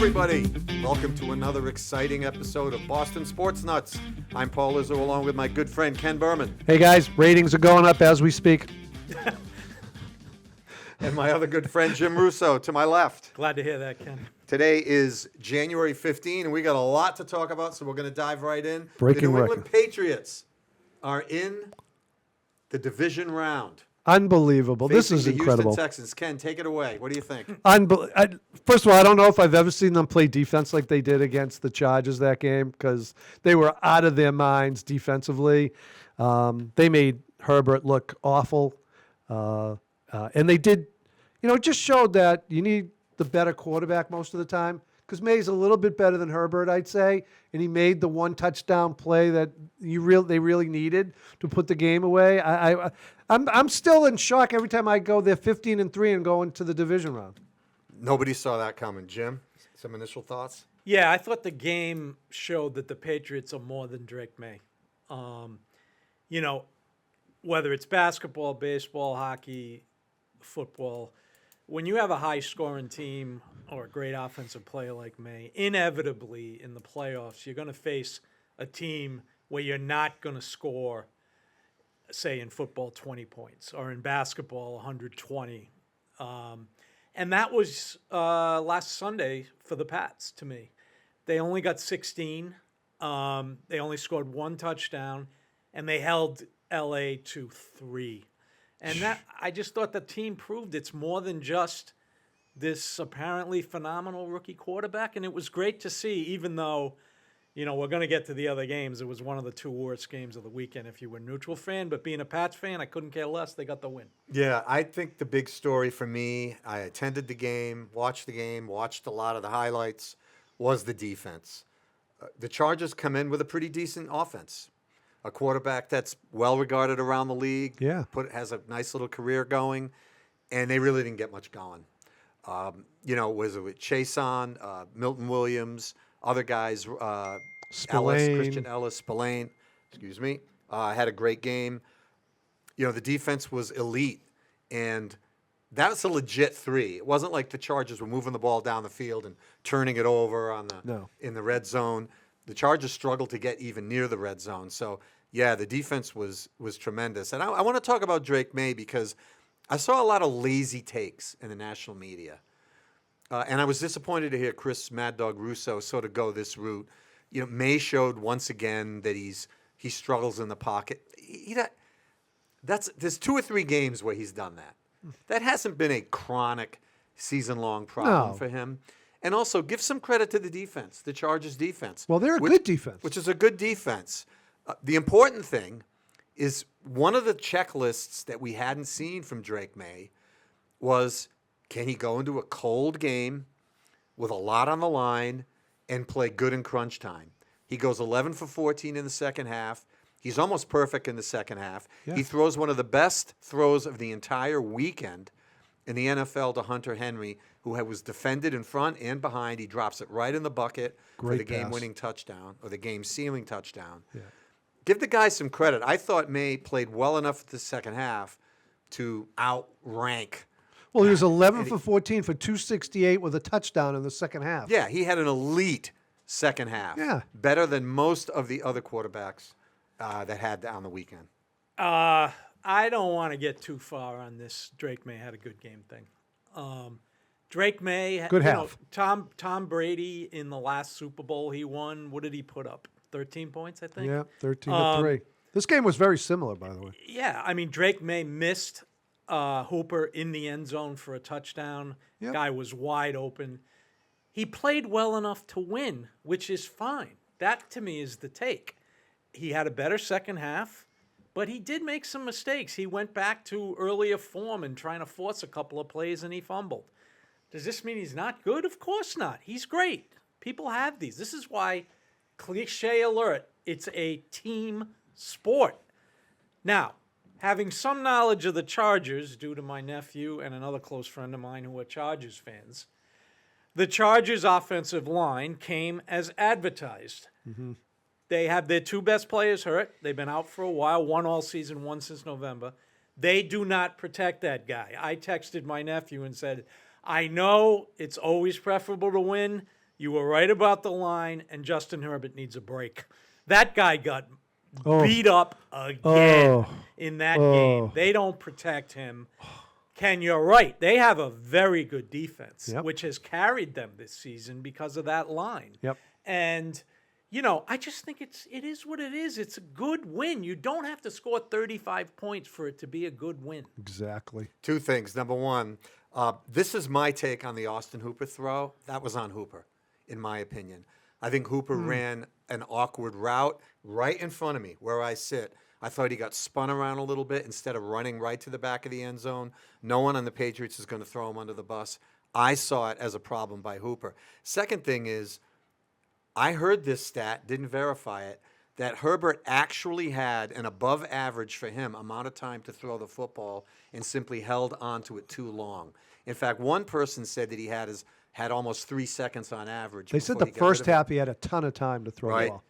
everybody. Welcome to another exciting episode of Boston Sports Nuts. I'm Paul Izzo along with my good friend Ken Berman. Hey guys, ratings are going up as we speak. And my other good friend Jim Russo to my left. Glad to hear that, Ken. Today is January 15, and we got a lot to talk about, so we're going to dive right in. Breaking the New England record. Patriots are in the Division Round. Unbelievable. This is facing the incredible. Houston Texans. Ken, take it away. What do you think? First of all, I don't know if I've ever seen them play defense like they did against the Chargers that game because they were out of their minds defensively. They made Herbert look awful. And they did, it just showed that you need the better quarterback most of the time because May's a little bit better than Herbert, I'd say. And he made the one touchdown play that they really needed to put the game away. I'm still in shock every time I go there 15-3 and go into the division round. Nobody saw that coming. Jim, some initial thoughts? Yeah, I thought the game showed that the Patriots are more than Drake May. Whether it's basketball, baseball, hockey, football, when you have a high-scoring team or a great offensive player like May, inevitably in the playoffs, you're going to face a team where you're not going to score, say, in football, 20 points, or in basketball, 120. And that was last Sunday for the Pats, to me. They only got 16. They only scored one touchdown, and they held L.A. to 3. And that I just thought the team proved it's more than just this apparently phenomenal rookie quarterback. And it was great to see, even though, we're going to get to the other games. It was one of the two worst games of the weekend if you were a neutral fan. But being a Pats fan, I couldn't care less. They got the win. Yeah, I think the big story for me, I attended the game, watched a lot of the highlights, was the defense. The Chargers come in with a pretty decent offense. A quarterback that's well regarded around the league. Yeah. Has a nice little career going, and they really didn't get much going. Was it with Chason, Milton Williams, other guys, Christian Ellis, Spillane, had a great game. The defense was elite, and that was a legit 3. It wasn't like the Chargers were moving the ball down the field and turning it over in the red zone. The Chargers struggled to get even near the red zone. So, yeah, the defense was tremendous. And I want to talk about Drake May because I saw a lot of lazy takes in the national media. And I was disappointed to hear Chris Mad Dog Russo sort of go this route. May showed once again that he struggles in the pocket. There's 2 or 3 games where he's done that. That hasn't been a chronic season-long problem for him. And also, give some credit to the defense, the Chargers' defense. Well, they're a good defense. Which is a good defense. The important thing is one of the checklists that we hadn't seen from Drake May was, can he go into a cold game with a lot on the line and play good in crunch time? He goes 11 for 14 in the second half. He's almost perfect in the second half. Yeah. He throws one of the best throws of the entire weekend in the NFL to Hunter Henry, who was defended in front and behind. He drops it right in the bucket for the game-winning touchdown or the game-sealing touchdown. Yeah. Give the guy some credit. I thought May played well enough the second half to outrank. Well, he was 11 for 14 for 268 with a touchdown in the second half. Yeah, he had an elite second half. Yeah. Better than most of the other quarterbacks that had on the weekend. I don't want to get too far on this Drake May had a good game thing. Drake May, good half. Tom Brady in the last Super Bowl he won, what did he put up? 13 points, I think? Yeah, 13-3. This game was very similar, by the way. Yeah, I mean, Drake May missed Hooper in the end zone for a touchdown. Yep. Guy was wide open. He played well enough to win, which is fine. That, to me, is the take. He had a better second half. But he did make some mistakes. He went back to earlier form and trying to force a couple of plays, and he fumbled. Does this mean he's not good? Of course not. He's great. People have these. This is why, cliche alert, it's a team sport. Now, having some knowledge of the Chargers, due to my nephew and another close friend of mine who are Chargers fans, the Chargers' offensive line came as advertised. Mm-hmm. They have their 2 best players hurt. They've been out for a while, one all season, one since November. They do not protect that guy. I texted my nephew and said, I know it's always preferable to win. You were right about the line, and Justin Herbert needs a break. That guy got beat up again in that game. They don't protect him. Ken, you're right. They have a very good defense, which has carried them this season because of that line. Yep. And, I just think it is what it is. It's a good win. You don't have to score 35 points for it to be a good win. Exactly. Two things. Number one, this is my take on the Austin Hooper throw. That was on Hooper, in my opinion. I think Hooper ran an awkward route right in front of me where I sit. I thought he got spun around a little bit instead of running right to the back of the end zone. No one on the Patriots is going to throw him under the bus. I saw it as a problem by Hooper. Second thing is, I heard this stat, didn't verify it, that Herbert actually had an above average for him amount of time to throw the football and simply held onto it too long. In fact, one person said that he had almost 3 seconds on average. They said before the he got rid first of it. half he had a ton of time to throw the Right. ball.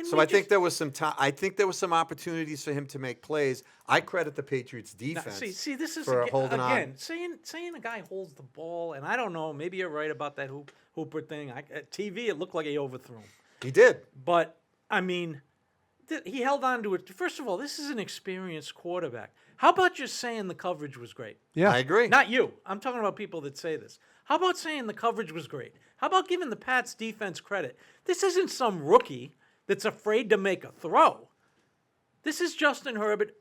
So I think there was some time. I think there was some opportunities for him to make plays. I credit the Patriots defense. See, this is for holding again on. saying a guy holds the ball, and I don't know. Maybe you're right about that Hooper thing. At TV, it looked like he overthrew him, He did. but I mean, he held on to it. First of all, this is an experienced quarterback. How about just saying the coverage was great? Yeah. I agree. Not you. I'm talking about people that say this. How about saying the coverage was great? How about giving the Pats defense credit? This isn't some rookie that's afraid to make a throw. This is Justin Herbert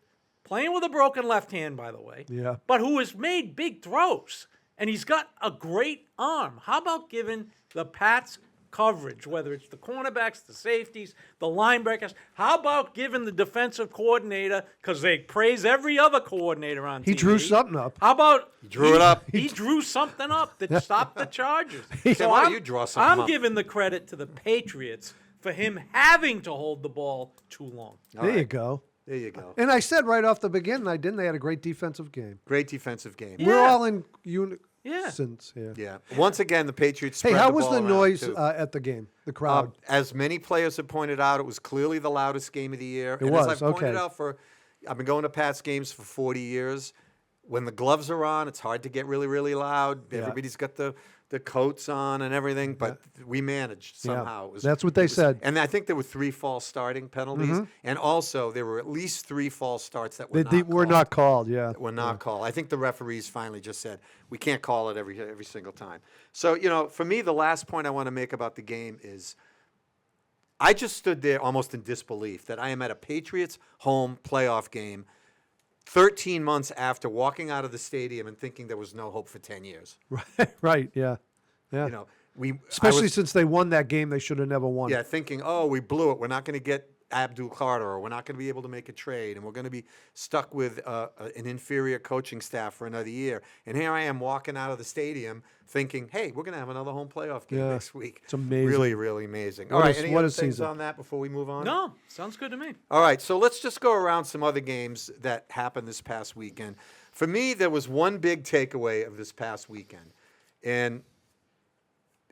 playing with a broken left hand, by the way. Yeah. But who has made big throws. And he's got a great arm. How about giving the Pats coverage, whether it's the cornerbacks, the safeties, the linebackers? How about giving the defensive coordinator, because they praise every other coordinator on TV. He drew something up. How about drew it up. He drew something up that stopped the Chargers. Ken, why don't you draw something I'm up? giving the credit to the Patriots for him having to hold the ball too long. There you go. There you go. And I said right off the beginning, they had a great defensive game. Great defensive game. Yeah. We're all in Yeah. unison here. Yeah. Once again, the Patriots Hey, spread how the was ball the around, noise too. at the game? The crowd. As many players have pointed out, it was clearly the loudest game of the year. It and was, as I've pointed okay. out I've been going to Pats games for 40 years. When the gloves are on, it's hard to get really, really loud. Yeah. Everybody's got the coats on and everything, but we managed somehow. Yeah. That's what they said. And I think there were 3 false starting penalties, and also there were at least 3 false starts that were They not were called. not called, yeah. Were not called. I think the referees finally just said, we can't call it every single time. So, for me, the last point I want to make about the game is I just stood there almost in disbelief that I am at a Patriots home playoff game 13 months after walking out of the stadium and thinking there was no hope for 10 years. Right, yeah. Yeah. Especially since they won that game they should have never won. Yeah, thinking, we blew it. We're not going to get Abdul Carter, or we're not going to be able to make a trade, and we're going to be stuck with an inferior coaching staff for another year. And here I am walking out of the stadium thinking, hey, we're going to have another home playoff game next week. It's amazing. Really, really amazing. What All right, a- any what other a things season. on that before we move on? No, sounds good to me. All right, so let's just go around some other games that happened this past weekend. For me, there was one big takeaway of this past weekend. And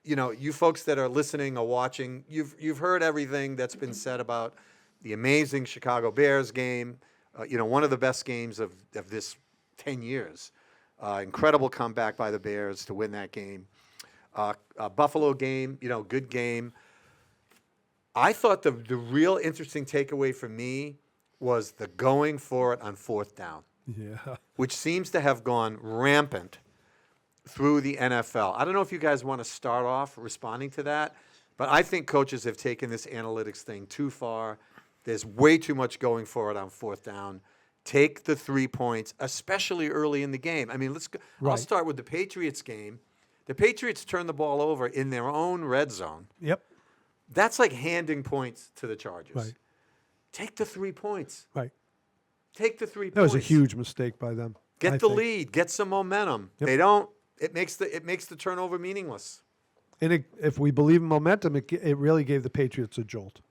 you folks that are listening or watching, you've heard everything that's been said about the amazing Chicago Bears game. One of the best games of this 10 years. Incredible comeback by the Bears to win that game. Buffalo game, good game. I thought the real interesting takeaway for me was the going for it on 4th down, Yeah. which seems to have gone rampant through the NFL. I don't know if you guys want to start off responding to that, but I think coaches have taken this analytics thing too far. There's way too much going for it on 4th down. Take the 3 points, especially early in the game. I mean, let's go. I'll Right. start with the Patriots game. The Patriots turned the ball over in their own red zone. Yep. That's like handing points to the Chargers. Right. Take the 3 points. Right. Take the 3 That points. was a huge mistake by them. Get I the think. lead. Get some momentum. Yep. They don't. It makes the turnover meaningless. And if we believe in momentum, it really gave the Patriots a jolt.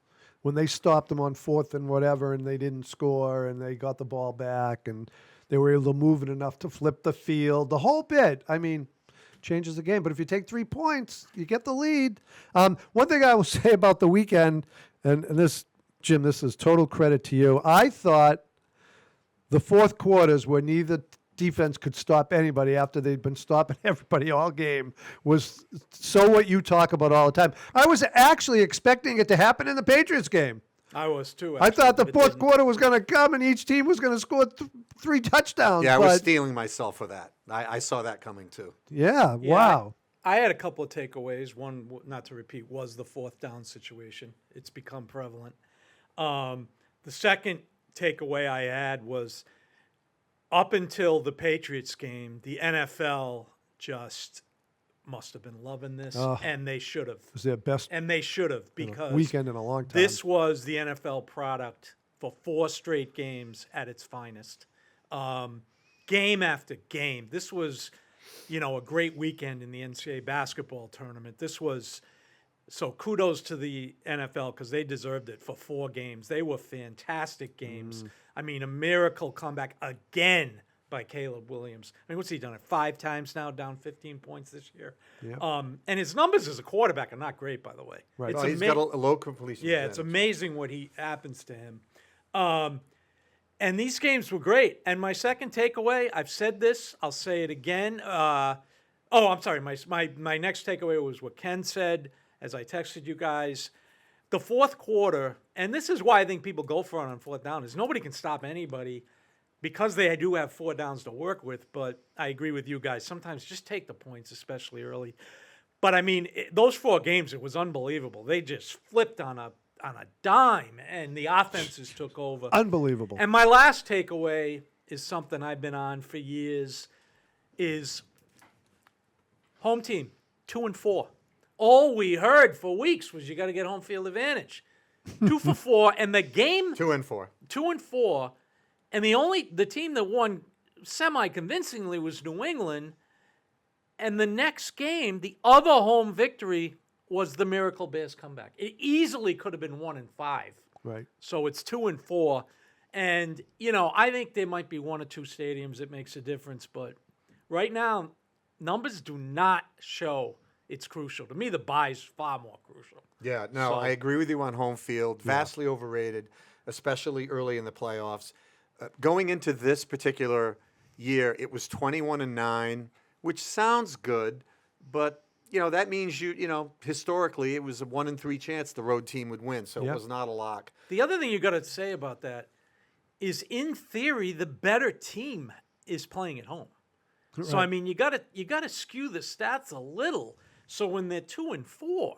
When they stopped them on 4th and whatever, and they didn't score, and they got the ball back, and they were able to move it enough to flip the field, the whole bit, changes the game. But if you take 3 points, you get the lead. One thing I will say about the weekend, and this, Jim, this is total credit to you. I thought the fourth quarters where neither defense could stop anybody after they'd been stopping everybody all game was so what you talk about all the time. I was actually expecting it to happen in the Patriots game. I was too. I thought the but it fourth didn't. quarter was going to come and each team was going to score 3 touchdowns. Yeah, I was but- stealing myself for that. I saw that coming too. Yeah, Yeah, wow. I had a couple of takeaways. One, not to repeat, was the fourth down situation. It's become prevalent. The second takeaway I had was up until the Patriots game, the NFL just must have been loving this, and they should have. It was their best And they should have, because weekend in a long time. this was the NFL product for 4 straight games at its finest. Game after game. This was, a great weekend in the NCAA basketball tournament. This was, so kudos to the NFL because they deserved it for 4 games. They were fantastic games. I mean, a miracle comeback again by Caleb Williams. I mean, what's he done it 5 times now, down 15 points this year? Yep. And his numbers as a quarterback are not great, by the way. Right. It's He's got a low completion. yeah, it's percentage. amazing what happens to him. And these games were great. And my second takeaway, I've said this, I'll say it again. I'm sorry. My next takeaway was what Ken said as I texted you guys. The fourth quarter, and this is why I think people go for it on fourth down, is nobody can stop anybody because they do have 4 downs to work with. But I agree with you guys. Sometimes just take the points, especially early. But, I mean, those 4 games, it was unbelievable. They just flipped on a dime, and the offenses took over. Unbelievable. And my last takeaway is something I've been on for years, is home team, 2-4. All we heard for weeks was you got to get home field advantage. 2 for 4, and the game 2-4. 2-4, and the team that won semi-convincingly was New England. And the next game, the other home victory was the Miracle Bears comeback. It easily could have been 1-5. Right. So it's 2-4. And, I think there might be 1 or 2 stadiums that makes a difference. But right now, numbers do not show it's crucial. To me, the bye is far more crucial. Yeah, no, So- I agree with you on home field. Vastly overrated, especially early in the playoffs. Going into this particular year, it was 21-9, which sounds good, but that means historically it was a 1-3 chance the road team would win, so Yeah. it was not a lock. The other thing you got to say about that is, in theory, the better team is playing at home. So I mean, you got to skew the stats a little. So when they're 2-4,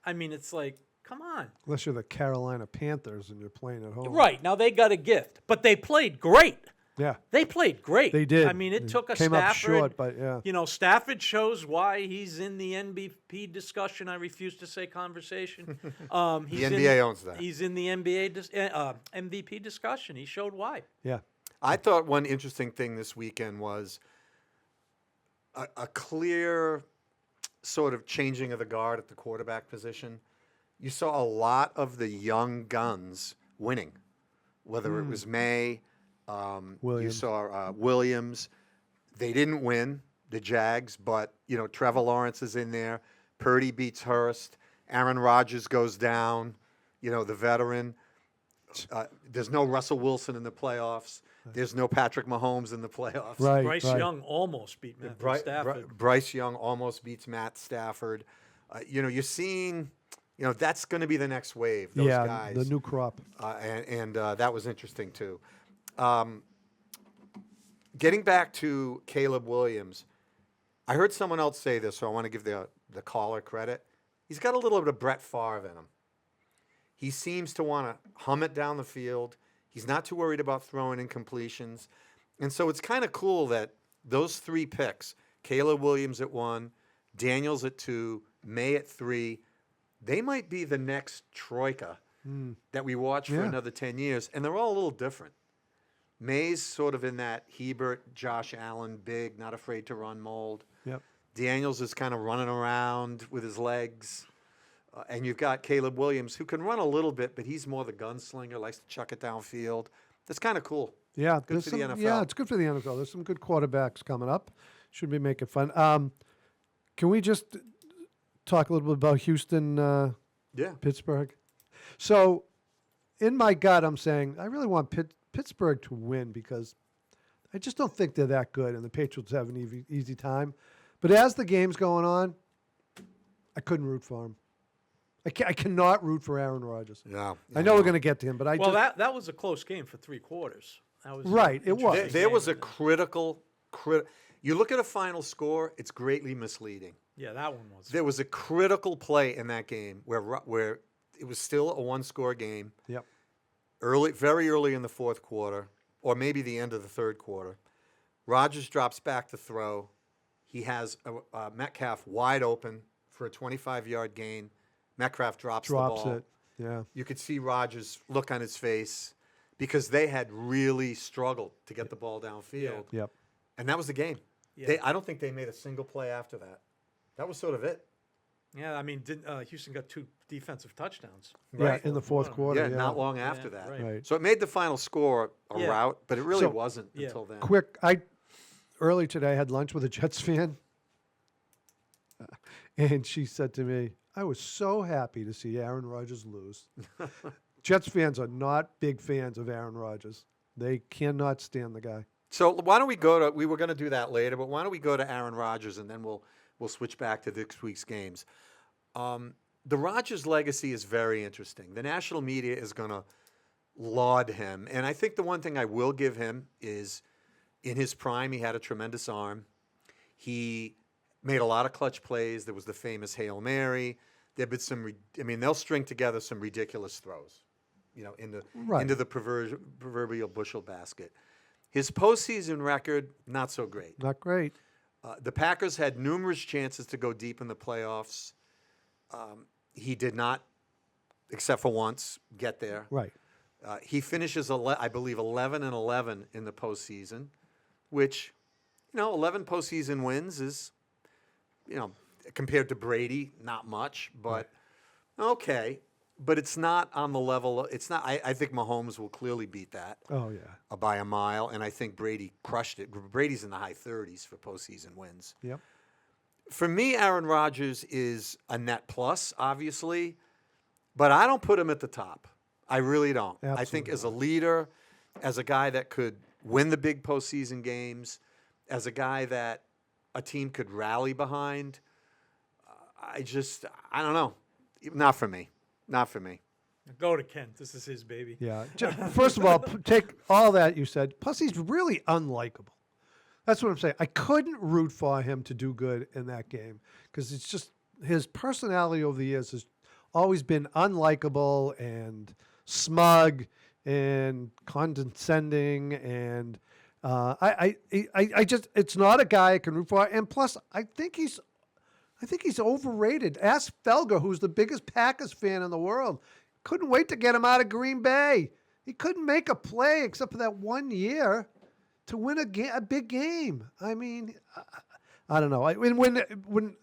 I mean, it's like, come on. Unless you're the Carolina Panthers and you're playing at home. Right, now they got a gift, but they played great. Yeah. They played great. They did. I mean, it took a Came Stafford. up short, but yeah. Stafford shows why he's in the MVP discussion. I refuse to say conversation. He's The NBA owns that. He's in the NBA MVP discussion. He showed why. Yeah. I thought one interesting thing this weekend was a clear sort of changing of the guard at the quarterback position. You saw a lot of the young guns winning, whether it was May, you Williams. saw Williams. They didn't win, the Jags, but, Trevor Lawrence is in there. Purdy beats Hurst. Aaron Rodgers goes down, the veteran. There's no Russell Wilson in the playoffs. There's no Patrick Mahomes in the playoffs. Right. Bryce right. Young almost beat Matthew Stafford. Bryce Young almost beats Matt Stafford. You're seeing, that's going to be the next wave. Those Yeah, guys. the new crop. And that was interesting too. Getting back to Caleb Williams, I heard someone else say this, so I want to give the caller credit. He's got a little bit of Brett Favre in him. He seems to want to hum it down the field. He's not too worried about throwing incompletions. And so it's kind of cool that those 3 picks, Caleb Williams at 1, Daniels at 2, May at 3, they might be the next troika that we watch for Yeah. another 10 years. And they're all a little different. May's sort of in that Hebert, Josh Allen, big, not afraid to run mold. Yep. Daniels is kind of running around with his legs. And you've got Caleb Williams, who can run a little bit, but he's more the gunslinger, likes to chuck it downfield. That's kind of cool. Yeah. Good there's for the some- NFL. Yeah, it's good for the NFL. There's some good quarterbacks coming up. Should be making fun. Can we just talk a little bit about Houston, Yeah. Pittsburgh? So, in my gut, I'm saying I really want Pittsburgh to win because I just don't think they're that good, and the Patriots have an easy time. But as the game's going on, I couldn't root for him. I cannot root for Aaron Rodgers. Yeah, I know we're going to get to him, but that was a close game for 3 quarters. That was right. It was. There was a critical. You look at a final score; it's greatly misleading. Yeah, that one was. There was a critical play in that game where it was still a 1-score game. Yep. Very early in the fourth quarter, or maybe the end of the third quarter. Rodgers drops back to throw. He has Metcalf wide open for a 25-yard gain. Metcalf drops the ball. It. Yeah. You could see Rodgers' look on his face because they had really struggled to get the ball downfield. Yep. And that was the game. Yeah. I don't think they made a single play after that. That was sort of it. Yeah, I mean, Houston got 2 defensive touchdowns. Right. In the fourth quarter. Yeah, not long after that. right. So it made the final score a rout, but it really wasn't until then. Quick, early today I had lunch with a Jets fan, and she said to me, I was so happy to see Aaron Rodgers lose. Jets fans are not big fans of Aaron Rodgers. They cannot stand the guy. So why don't we go to? We were going to do that later, but why don't we go to Aaron Rodgers and then we'll switch back to this week's games. The Rodgers legacy is very interesting. The national media is going to laud him, and I think the one thing I will give him is, in his prime, he had a tremendous arm. He made a lot of clutch plays. There was the famous Hail Mary. There've been they'll string together some ridiculous throws, into the proverbial bushel basket. His postseason record, not so great. Not great. The Packers had numerous chances to go deep in the playoffs. He did not, except for once, get there. Right. He finishes, I believe, 11-11 in the postseason, which, 11 postseason wins is, compared to Brady, not much, but okay. But it's not on the level. It's not. I think Mahomes will clearly beat that. Oh, yeah. By a mile, and I think Brady crushed it. Brady's in the high 30s for postseason wins. Yep. For me, Aaron Rodgers is a net plus, obviously, but I don't put him at the top. I really don't. Absolutely I think as a leader, as a guy that could win the big postseason games, as a guy that a team could rally behind, I don't know. Not for me. Not for me. Go to Ken. This is his baby. Yeah. First of all, take all that you said. Plus, he's really unlikable. That's what I'm saying. I couldn't root for him to do good in that game because it's just his personality over the years has always been unlikable and smug and condescending, and I just it's not a guy I can root for. And plus, I think he's overrated. Ask Felger, who's the biggest Packers fan in the world. Couldn't wait to get him out of Green Bay. He couldn't make a play except for that 1 year to win a big game. I mean, I don't know. When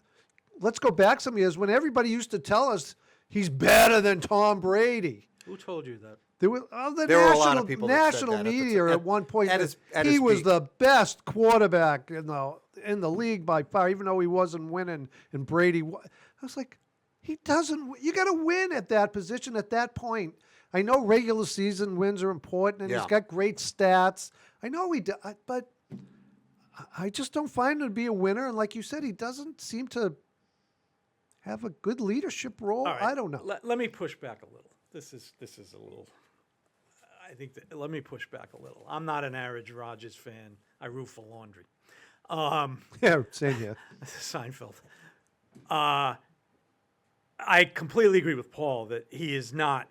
let's go back some years when everybody used to tell us he's better than Tom Brady. Who told you that? There were were a lot of people that said national that media at one point. at his He was peak. the best quarterback in the league by far, even though he wasn't winning. And Brady, I was like, he doesn't. You got to win at that position at that point. I know regular season wins are important, and he's got great stats. I know he does, but I just don't find him to be a winner. And like you said, he doesn't seem to have a good leadership role. All right. I don't know. Let me push back a little. This is a little. I think let me push back a little. I'm not an average Rodgers fan. I root for laundry. Yeah, same here. Seinfeld. I completely agree with Paul that he is not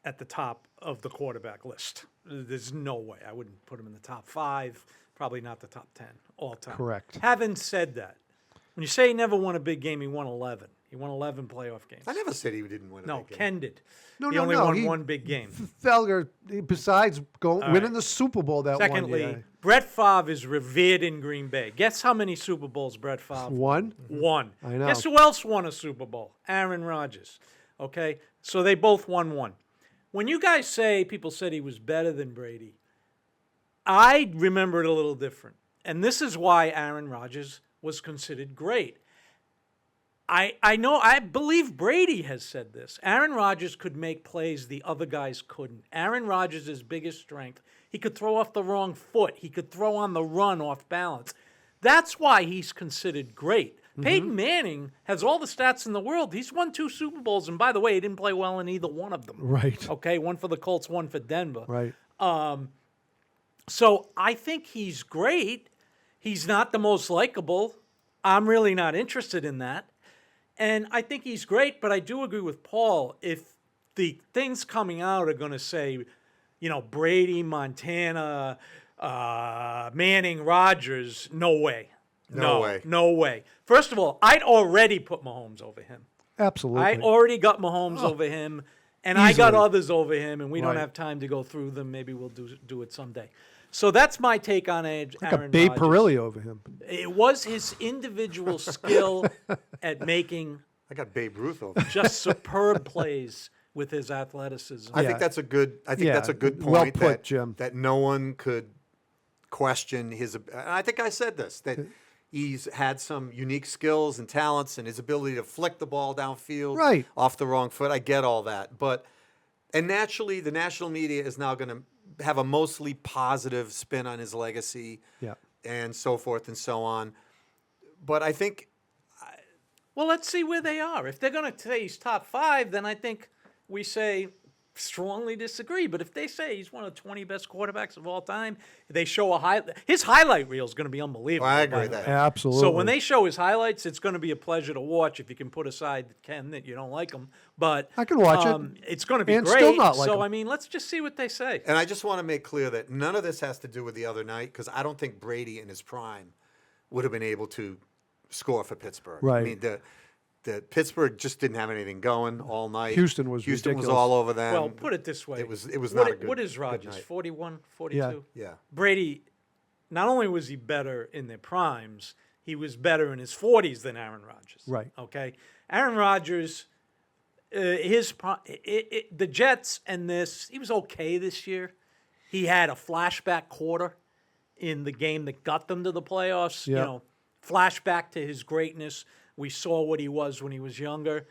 at the top of the quarterback list. There's no way. I wouldn't put him in the top 5, probably not the top 10 all time. Correct. Having said that, when you say he never won a big game, he won 11. He won 11 playoff games. I never said he didn't win a No, big game. Ken did. No, he no, only no. won He- one big game. Felger, besides winning right. the Super Bowl that Secondly, 1 year. Brett Favre is revered in Green Bay. Guess how many Super Bowls Brett Favre One? won? I know. Guess who else won a Super Bowl? Aaron Rodgers. Okay? So they both won one. When you guys say people said he was better than Brady, I remember it a little different. And this is why Aaron Rodgers was considered great. I believe Brady has said this. Aaron Rodgers could make plays the other guys couldn't. Aaron Rodgers' biggest strength He could throw off the wrong foot. He could throw on the run off balance. That's why he's considered great. Peyton Manning has all the stats in the world. He's won 2 Super Bowls, and by the way, he didn't play well in either one of them. Right. Okay, one for the Colts, one for Denver. Right. So I think he's great. He's not the most likable. I'm really not interested in that. And I think he's great, but I do agree with Paul. If the things coming out are going to say, Brady, Montana, Manning, Rodgers, no way. No way. No way. First of all, I'd already put Mahomes over him. Absolutely. I already got Mahomes over him, and I got Easily. others over him, and we don't Right. have time to go through them. Maybe we'll do it someday. So that's my take on I got Aaron Babe Rodgers. Parilli over him. It was his individual skill at making I got Babe Ruth over. just superb plays with his athleticism. I Yeah. think that's a good. I think Yeah, that's a good well point. put, that Jim. that no one could question his. And I think I said this that he's had some unique skills and talents, and his ability to flick the ball downfield Right. off the wrong foot. I get all that, and naturally, the national media is now going to have a mostly positive spin on his legacy, Yeah. and so forth and so on. But I think Well, let's see where they are. If they're going to say he's top 5, then I think we say strongly disagree. But if they say he's one of the 20 best quarterbacks of all time, they show his highlight reel is going to be unbelievable. I agree by with the that. way. Absolutely. So when they show his highlights, it's going to be a pleasure to watch. If you can put aside Ken that you don't like him, but I can watch it. It's going to be And great. still not like so him. I mean, let's just see what they say. And I just want to make clear that none of this has to do with the other night, because I don't think Brady in his prime would have been able to score for Pittsburgh. Right. I mean, the Pittsburgh just didn't have anything going all night. Houston was ridiculous. all over them. Well, put it this way. It was what, not a good. What is good Rodgers? night. 41, 42? Yeah. Brady, not only was he better in their primes, he was better in his 40s than Aaron Rodgers. Right. Okay. Aaron Rodgers, the Jets and this, he was okay this year. He had a flashback quarter in the game that got them to the playoffs. Yeah. Flashback to his greatness. We saw what he was when he was younger.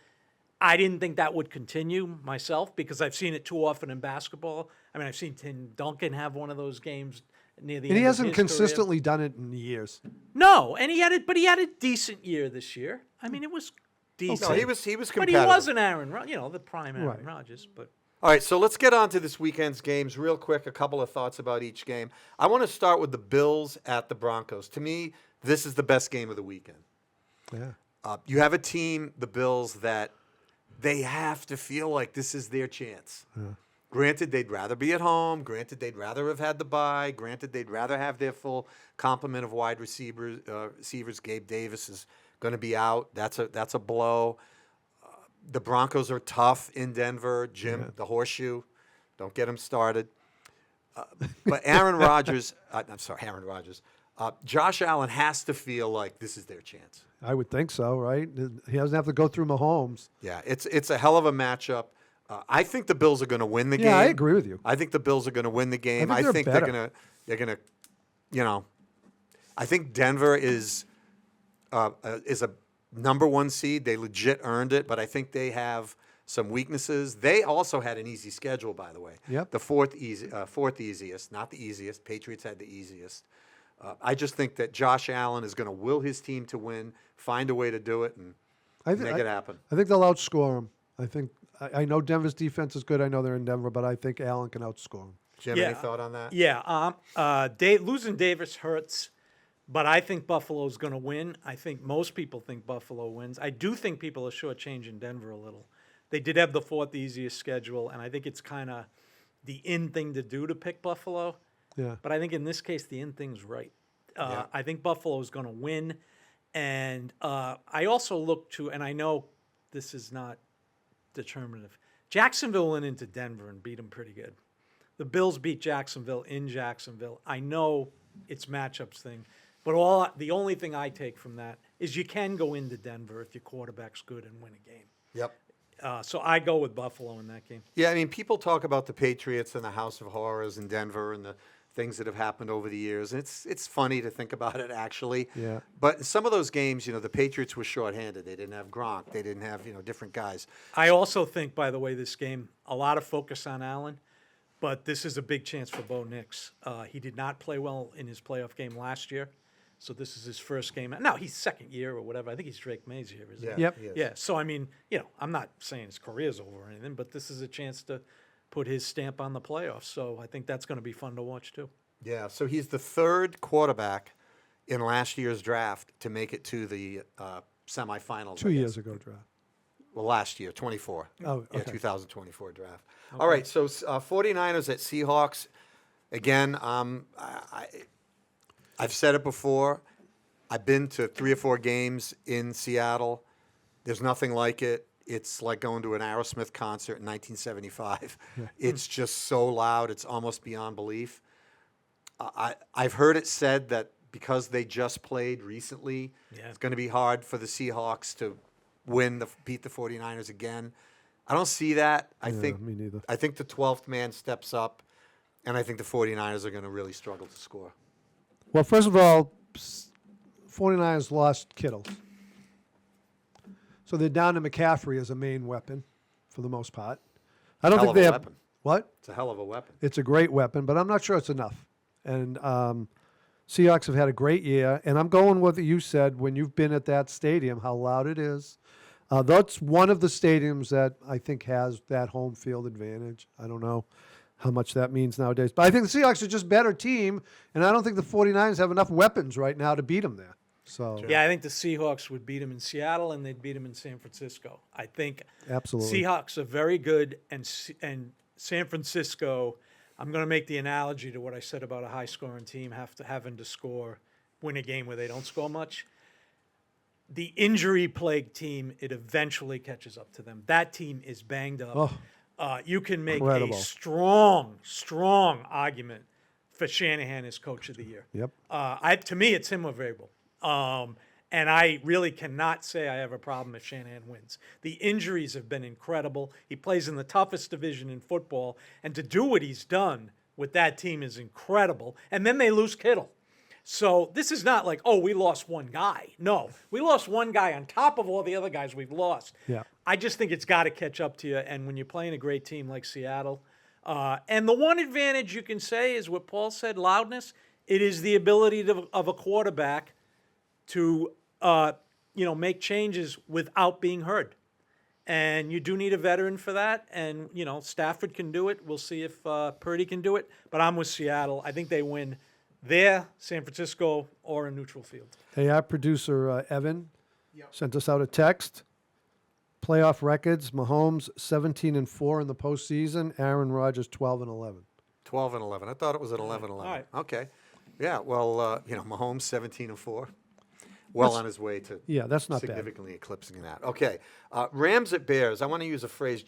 I didn't think that would continue myself because I've seen it too often in basketball. I mean, I've seen Tim Duncan have one of those games near the And end he of hasn't his career. consistently done it in years. No, and he had a decent year this year. I mean, it was decent. No, he was but competitive. he wasn't the prime Aaron Right. Rodgers. But All right, so let's get on to this weekend's games real quick. A couple of thoughts about each game. I want to start with the Bills at the Broncos. To me, this is the best game of the weekend. Yeah. You have a team, the Bills, that they have to feel like this is their chance. Granted, they'd rather be at home. Granted, they'd rather have had the bye. Granted, they'd rather have their full complement of wide receivers. Gabe Davis is going to be out. That's a blow. The Broncos are tough in Denver. Jim, the horseshoe, don't get him started. But Aaron Rodgers, Josh Allen has to feel like this is their chance. I would think so, right? He doesn't have to go through Mahomes. Yeah, it's a hell of a matchup. I think the Bills are going to win the game. Yeah, I agree with you. I think the Bills are going to win the game. I think they're they're gonna, I think Denver is a number 1 seed. They legit earned it, but I think they have some weaknesses. They also had an easy schedule, by the way. Yep. The fourth easiest, not the easiest. Patriots had the easiest. I just think that Josh Allen is going to will his team to win, find a way to do it, and make it happen. I think they'll outscore him. I know Denver's defense is good. I know they're in Denver, but I think Allen can outscore him. Jim, Yeah. any thought on that? yeah, losing Davis hurts, but I think Buffalo's going to win. I think most people think Buffalo wins. I do think people are shortchanging Denver a little. They did have the 4th easiest schedule, and I think it's kind of the in thing to do to pick Buffalo. Yeah. But I think in this case, the end thing's right. Yeah. I think Buffalo is going to win. And I also look to, and I know this is not determinative, Jacksonville went into Denver and beat them pretty good. The Bills beat Jacksonville in Jacksonville. I know it's matchups thing, but the only thing I take from that is you can go into Denver if your quarterback's good and win a game. Yep. So I go with Buffalo in that game. Yeah, I mean, people talk about the Patriots and the House of Horrors in Denver and the things that have happened over the years. And it's funny to think about it, actually. Yeah. But in some of those games, the Patriots were shorthanded. They didn't have Gronk. They didn't have, different guys. I also think, by the way, this game, a lot of focus on Allen. But this is a big chance for Bo Nix. He did not play well in his playoff game last year, so this is his first game. No, he's second year or whatever. I think he's Drake May's year, isn't he? Yep. he is. Yeah, so I mean, I'm not saying his career's over or anything, but this is a chance to put his stamp on the playoffs. So I think that's going to be fun to watch too. Yeah, so he's the third quarterback in last year's draft to make it to the semifinals. 2 years ago draft. Well, last year, 24. Oh, Yeah, okay. 2024 draft. All right, so 49ers at Seahawks. Again, I've said it before. I've been to 3 or 4 games in Seattle. There's nothing like it. It's like going to an Aerosmith concert in 1975. It's just so loud. It's almost beyond belief. I've heard it said that because they just played recently, it's going to be hard for the Seahawks to beat the 49ers again. I don't see that. I think me neither. I think the 12th man steps up, and I think the 49ers are going to really struggle to score. Well, first of all, 49ers lost Kittle. So they're down to McCaffrey as a main weapon for the most part. I don't Hell think of they a have. weapon. What? It's a hell of a weapon. It's a great weapon, but I'm not sure it's enough. And Seahawks have had a great year, and I'm going with what you said when you've been at that stadium, how loud it is. That's one of the stadiums that I think has that home field advantage. I don't know how much that means nowadays. But I think the Seahawks are just a better team, and I don't think the 49ers have enough weapons right now to beat them there. So Yeah, I think the Seahawks would beat him in Seattle and they'd beat him in San Francisco. I think absolutely. Seahawks are very good, and San Francisco, I'm going to make the analogy to what I said about a high-scoring team having to win a game where they don't score much. The injury-plagued team, it eventually catches up to them. That team is banged up. You can make incredible. a strong argument for Shanahan as Coach of the Year. Yep. To me, it's him or Vrabel. And I really cannot say I have a problem if Shanahan wins. The injuries have been incredible. He plays in the toughest division in football, and to do what he's done with that team is incredible. And then they lose Kittle. So this is not like, we lost one guy. No, we lost one guy on top of all the other guys we've lost. Yeah. I just think it's got to catch up to you. And when you're playing a great team like Seattle, and the one advantage you can say is what Paul said, loudness. It is the ability of a quarterback to make changes without being heard. And you do need a veteran for that. And, Stafford can do it. We'll see if Purdy can do it. But I'm with Seattle. I think they win there, San Francisco, or a neutral field. Hey, our producer, Evan, sent us out a text. Playoff records, Mahomes 17-4 in the postseason, Aaron Rodgers 12-11. 12-11. I thought it was at 11-11. All right. Okay. Yeah, well, Mahomes 17-4. Well on his way to that's not bad. significantly eclipsing that. Okay. Rams at Bears. I want to use a phrase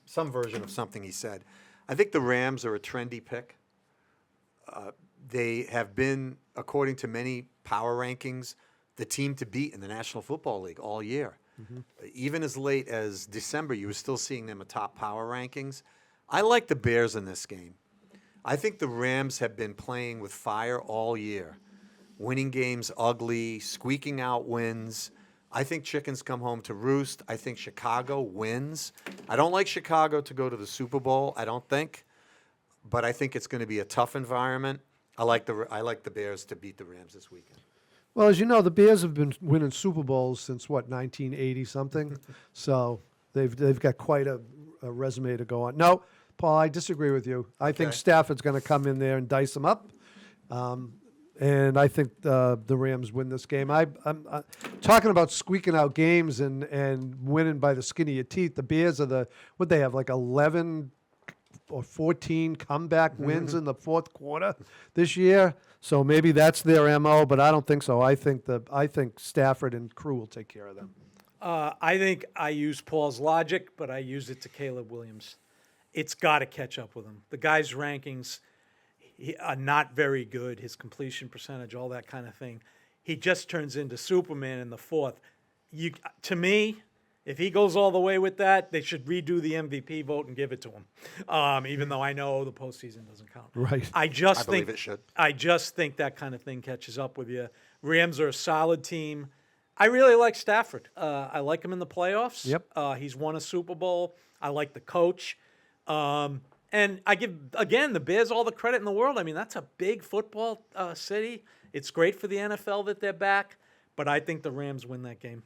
some version of something he said. I think the Rams are a trendy pick. They have been, according to many power rankings, the team to beat in the National Football League all year. Even as late as December, you were still seeing them atop power rankings. I like the Bears in this game. I think the Rams have been playing with fire all year, winning games ugly, squeaking out wins. I think chickens come home to roost. I think Chicago wins. I don't like Chicago to go to the Super Bowl, I don't think. But I think it's going to be a tough environment. I like the Bears to beat the Rams this weekend. Well, as you know, the Bears have been winning Super Bowls since, 1980 something. So they've got quite a resume to go on. No, Paul, I disagree with you. I think Stafford's going to come in there and dice them up. And I think the Rams win this game. I'm talking about squeaking out games and winning by the skin of your teeth. The Bears are they have, 11 or 14 comeback wins in the fourth quarter this year. So maybe that's their MO, but I don't think so. I think Stafford and crew will take care of them. I think I use Paul's logic, but I use it to Caleb Williams. It's got to catch up with him. The guy's rankings are not very good, his completion percentage, all that kind of thing. He just turns into Superman in the fourth. To me, if he goes all the way with that, they should redo the MVP vote and give it to him, even though I know the postseason doesn't count. Right. I believe it should. I just think that kind of thing catches up with you. Rams are a solid team. I really like Stafford. I like him in the playoffs. Yep. He's won a Super Bowl. I like the coach. And I give, again, the Bears all the credit in the world. I mean, that's a big football city. It's great for the NFL that they're back, but I think the Rams win that game.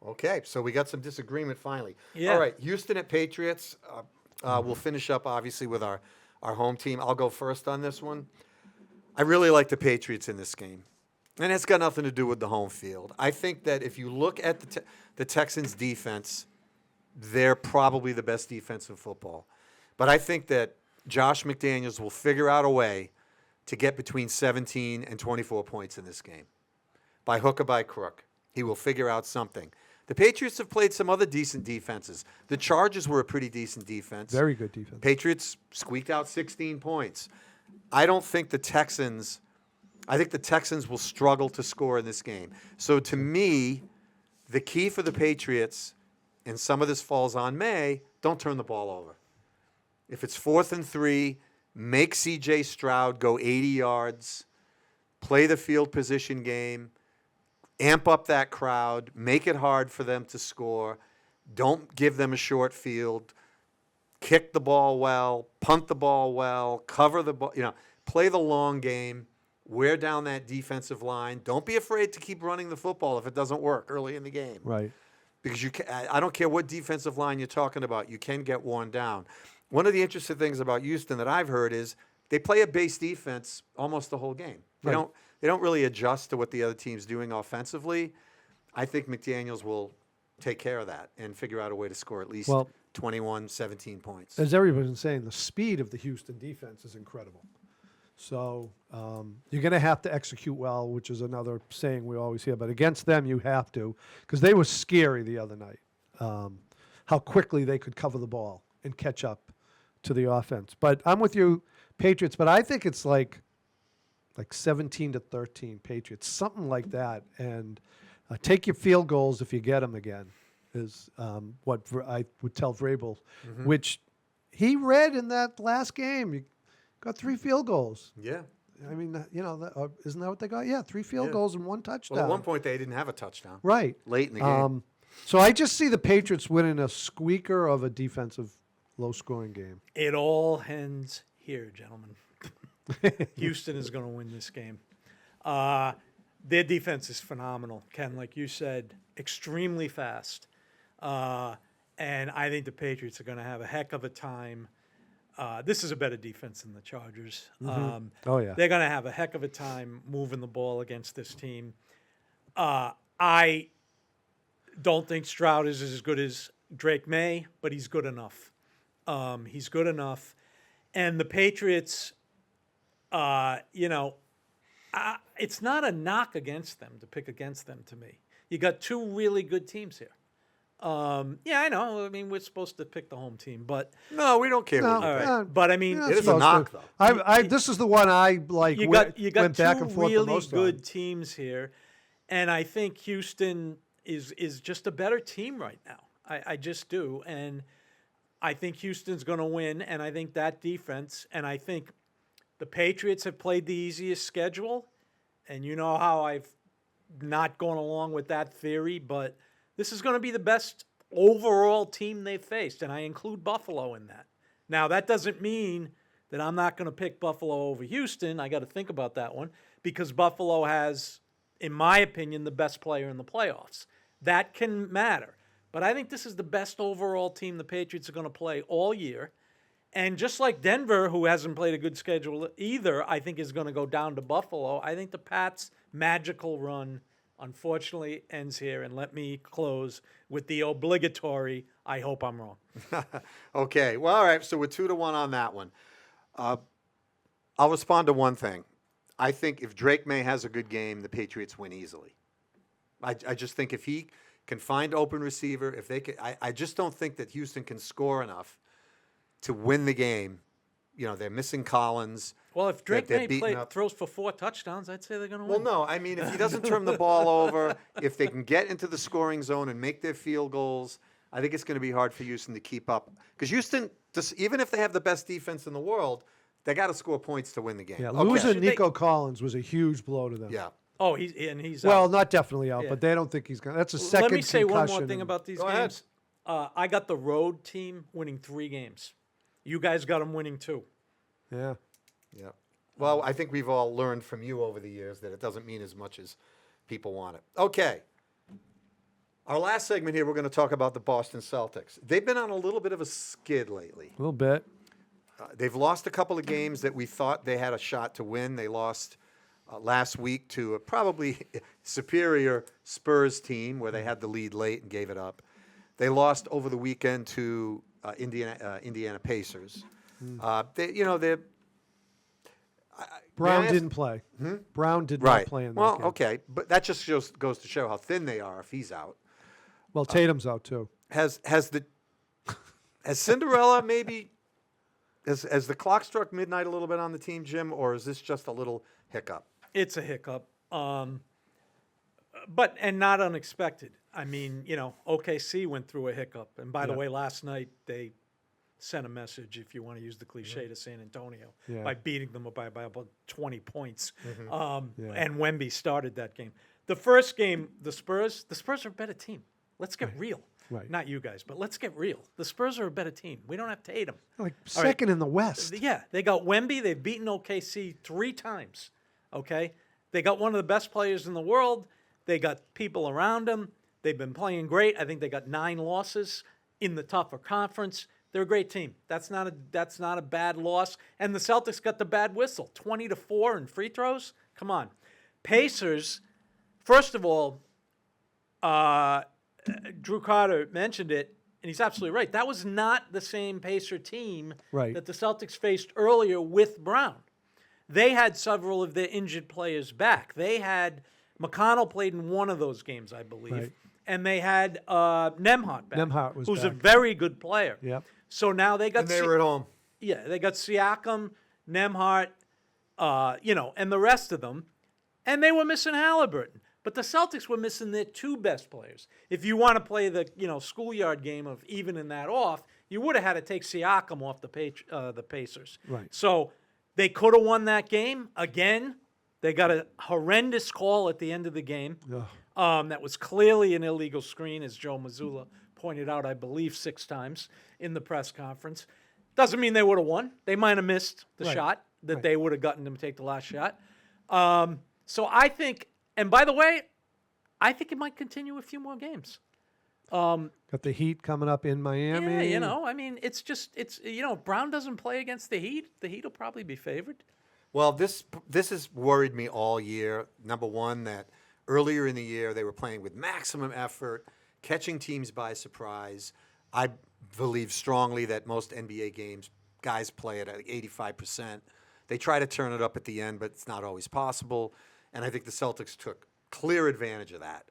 Okay, so we got some disagreement finally. Yeah. All right, Houston at Patriots. We'll finish up, obviously, with our home team. I'll go first on this one. I really like the Patriots in this game, and it's got nothing to do with the home field. I think that if you look at the Texans' defense, they're probably the best defense in football. But I think that Josh McDaniels will figure out a way to get between 17 and 24 points in this game, by hook or by crook. He will figure out something. The Patriots have played some other decent defenses. The Chargers were a pretty decent defense. Very good defense. Patriots squeaked out 16 points. I think the Texans will struggle to score in this game. So to me, the key for the Patriots, and some of this falls on May, don't turn the ball over. If it's 4th and 3, make C.J. Stroud go 80 yards, play the field position game, amp up that crowd, make it hard for them to score. Don't give them a short field. Kick the ball well, punt the ball well, cover the ball, play the long game, wear down that defensive line. Don't be afraid to keep running the football if it doesn't work early in the game. Right. Because I don't care what defensive line you're talking about, you can get worn down. One of the interesting things about Houston that I've heard is they play a base defense almost the whole game. They don't really adjust to what the other team's doing offensively. I think McDaniels will take care of that and figure out a way to score at least 21, 17 points. As everybody's been saying, the speed of the Houston defense is incredible. So you're going to have to execute well, which is another saying we always hear. But against them, you have to, because they were scary the other night, how quickly they could cover the ball and catch up to the offense. But I'm with you, Patriots, but I think it's like 17-13 Patriots, something like that. And take your field goals if you get them again, is what I would tell Vrabel, which he read in that last game. You got 3 field goals. Yeah. I mean, isn't that what they got? Yeah, 3 field goals and 1 touchdown. Well, at one point they didn't have a touchdown. Right. Late in the game. So I just see the Patriots winning a squeaker of a defensive, low-scoring game. It all ends here, gentlemen. Houston is going to win this game. Their defense is phenomenal, Ken. Like you said, extremely fast. And I think the Patriots are going to have a heck of a time. This is a better defense than the Chargers. Oh, yeah. They're going to have a heck of a time moving the ball against this team. I don't think Stroud is as good as Drake May, but he's good enough. He's good enough. And the Patriots, it's not a knock against them to pick against them to me. You got 2 really good teams here. Yeah, I know. I mean, we're supposed to pick the home team, but No, we don't care. No, what you pick. all right. But I mean, It is a knock, though. This is the one I like. you got went back 2 and forth the really most good on. teams here, and I think Houston is just a better team right now. I just do, and I think Houston's going to win, and I think that defense, and I think the Patriots have played the easiest schedule, and you know how I've not gone along with that theory, but this is going to be the best overall team they've faced, and I include Buffalo in that. Now, that doesn't mean that I'm not going to pick Buffalo over Houston. I got to think about that one, because Buffalo has, in my opinion, the best player in the playoffs. That can matter. But I think this is the best overall team the Patriots are going to play all year. And just like Denver, who hasn't played a good schedule either, I think is going to go down to Buffalo. I think the Pats' magical run, unfortunately, ends here. And let me close with the obligatory, I hope I'm wrong. Okay. Well, all right. So we're 2-1 on that one. I'll respond to one thing. I think if Drake May has a good game, the Patriots win easily. I just think if he can find open receiver, if they can, I just don't think that Houston can score enough to win the game. They're missing Collins. Well, if Drake May up. throws for 4 touchdowns, I'd say they're going to Well, win. no, I mean, if he doesn't turn the ball over, if they can get into the scoring zone and make their field goals, I think it's going to be hard for Houston to keep up. Because Houston, even if they have the best defense in the world, they got to score points to win the game. Yeah, Okay. losing Nico Collins was a huge blow to them. Yeah. Oh, he's Well, out. not definitely out, Yeah. but they don't think he's going to. That's a second Let me say one more concussion thing and- about these Go ahead. games. I got the road team winning 3 games. You guys got them winning too. Yeah. Yeah. Well, I think we've all learned from you over the years that it doesn't mean as much as people want it. Okay. Our last segment here, we're going to talk about the Boston Celtics. They've been on a little bit of a skid lately. A little bit. They've lost a couple of games that we thought they had a shot to win. They lost last week to a probably superior Spurs team where they had the lead late and gave it up. They lost over the weekend to Indiana Pacers. They're Brown may I ask- didn't play. Brown did right. not play in that Well, game. okay, but that just goes to show how thin they are if he's out. Well, Tatum's out too. Has Cinderella maybe has the clock struck midnight a little bit on the team, Jim, or is this just a little hiccup? It's a hiccup, but not unexpected. I mean, OKC went through a hiccup, and by the way, last night they sent a message, if you want to use the cliche, to San Antonio by beating them by about 20 points. And Wemby started that game. The first game, the Spurs are a better team. Let's get real. Right. Not you guys, but let's get real. The Spurs are a better team. We don't have Tatum. Like second in the West. Yeah, they got Wemby. They've beaten OKC 3 times. Okay? They got one of the best players in the world. They got people around them. They've been playing great. I think they got 9 losses in the tougher conference. They're a great team. That's not a bad loss. And the Celtics got the bad whistle. 20-4 in free throws. Come on. Pacers, first of all, Drew Carter mentioned it, and he's absolutely right. That was not the same Pacer team that the Celtics faced earlier with Brown. They had several of their injured players back. They had McConnell played in one of those games, I believe. Right. And they had Nembhard back, Nembhard was who's a back. very good player. Yep. So now they got And they were at home. yeah, they got Siakam, Nembhard, and the rest of them, and they were missing Halliburton. But the Celtics were missing their 2 best players. If you want to play the schoolyard game of evening that off, you would have had to take Siakam off the Pacers. Right. So they could have won that game again. They got a horrendous call at the end of the game. That was clearly an illegal screen, as Joe Mazzulla pointed out, I believe 6 times in the press conference. Doesn't mean they would have won. They might have missed the shot that they would have gotten them to take the last shot. So I think, and by the way, I think it might continue a few more games. Got the Heat coming up in Miami. Yeah, I mean, it's if Brown doesn't play against the Heat will probably be favored. Well, this has worried me all year. Number one, that earlier in the year they were playing with maximum effort, catching teams by surprise. I believe strongly that most NBA games, guys play it at 85%. They try to turn it up at the end, but it's not always possible. And I think the Celtics took clear advantage of that.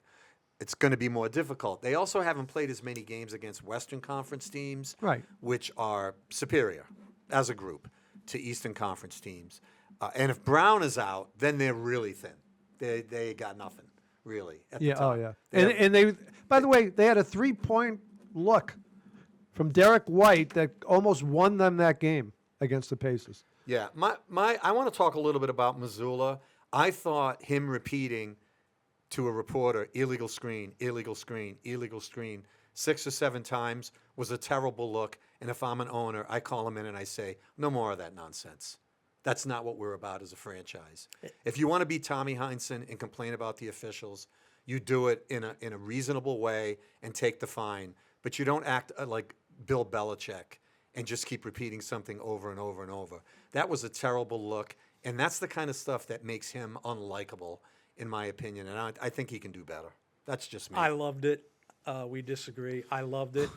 It's going to be more difficult. They also haven't played as many games against Western Conference teams, which are superior as a group to Eastern Conference teams. And if Brown is out, then they're really thin. They got nothing, really. At the top. And they, by the way, they had a 3-point look from Derek White that almost won them that game against the Pacers. Yeah, I want to talk a little bit about Mazzulla. I thought him repeating to a reporter, illegal screen, illegal screen, illegal screen, 6 or 7 times was a terrible look. And if I'm an owner, I call him in and I say, no more of that nonsense. That's not what we're about as a franchise. If you want to be Tommy Heinsohn and complain about the officials, you do it in a reasonable way and take the fine. But you don't act like Bill Belichick and just keep repeating something over and over and over. That was a terrible look, and that's the kind of stuff that makes him unlikable, in my opinion. And I think he can do better. That's just me. I loved it. We disagree. I loved it.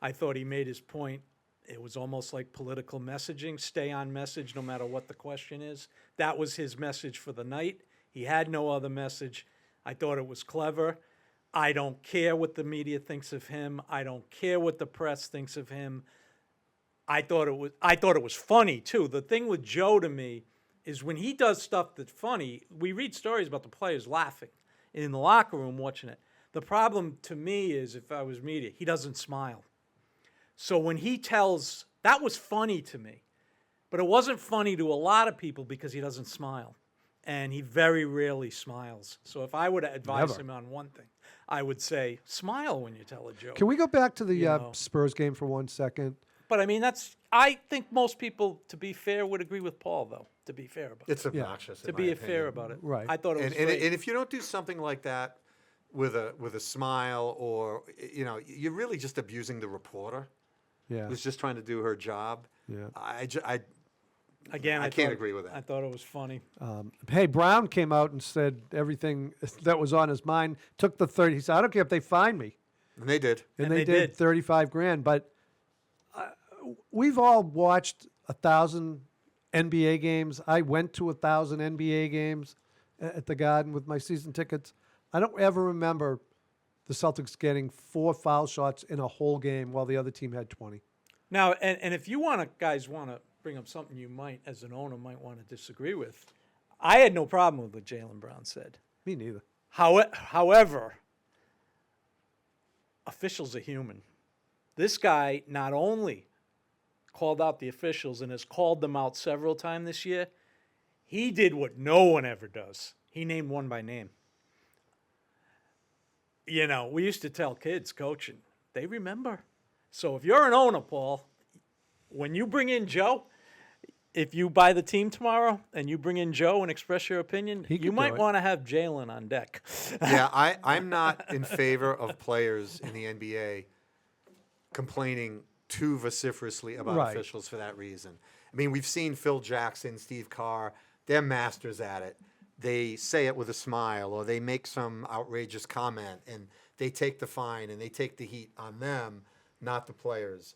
I thought he made his point. It was almost like political messaging. Stay on message no matter what the question is. That was his message for the night. He had no other message. I thought it was clever. I don't care what the media thinks of him. I don't care what the press thinks of him. I thought it was funny too. The thing with Joe to me is when he does stuff that's funny, we read stories about the players laughing in the locker room watching it. The problem to me is, if I was media, he doesn't smile. So when he tells, that was funny to me, but it wasn't funny to a lot of people because he doesn't smile. And he very rarely smiles. So if I were to advise him on one thing, I would say, smile when you tell a joke. Can we go back to the Spurs game for 1 second? But I mean, I think most people, to be fair, would agree with Paul, though. To be fair about It's it. obnoxious. To in be my fair opinion. about it. Right. I thought it was And great. if you don't do something like that with a smile, or you're really just abusing the reporter Yeah. who's just trying to do her job. Yeah. Again, I I can't thought- agree with that. I thought it was funny. Hey, Brown came out and said everything that was on his mind. Took the 30. He said, "I don't care if they fine me," And they did. and they they did did. 35 grand. But we've all watched 1,000 NBA games. I went to 1,000 NBA games at the Garden with my season tickets. I don't ever remember the Celtics getting 4 foul shots in a whole game while the other team had 20. Now, and if you guys want to bring up something you might, as an owner, might want to disagree with, I had no problem with what Jaylen Brown said. Me neither. However, officials are human. This guy not only called out the officials and has called them out several times this year, he did what no one ever does. He named one by name. We used to tell kids coaching, they remember. So if you're an owner, Paul, when you bring in Joe, if you buy the team tomorrow and you bring in Joe and express your opinion, He could you do might it. want to have Jaylen on deck. Yeah, I'm not in favor of players in the NBA complaining too vociferously about Right. officials for that reason. I mean, we've seen Phil Jackson, Steve Kerr, they're masters at it. They say it with a smile, or they make some outrageous comment, and they take the fine and they take the heat on them, not the players.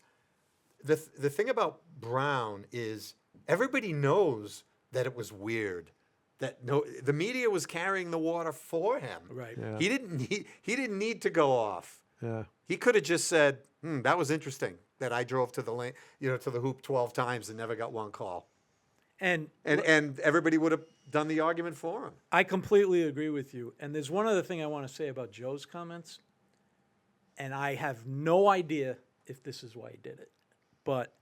The thing about Brown is everybody knows that it was weird. That the media was carrying the water for him. Right. Yeah. He didn't need to go off. Yeah. He could have just said, "That was interesting that I drove to the lane, to the hoop 12 times and never got one call." And And everybody would have done the argument for him. I completely agree with you. And there's one other thing I want to say about Joe's comments, and I have no idea if this is why he did it. But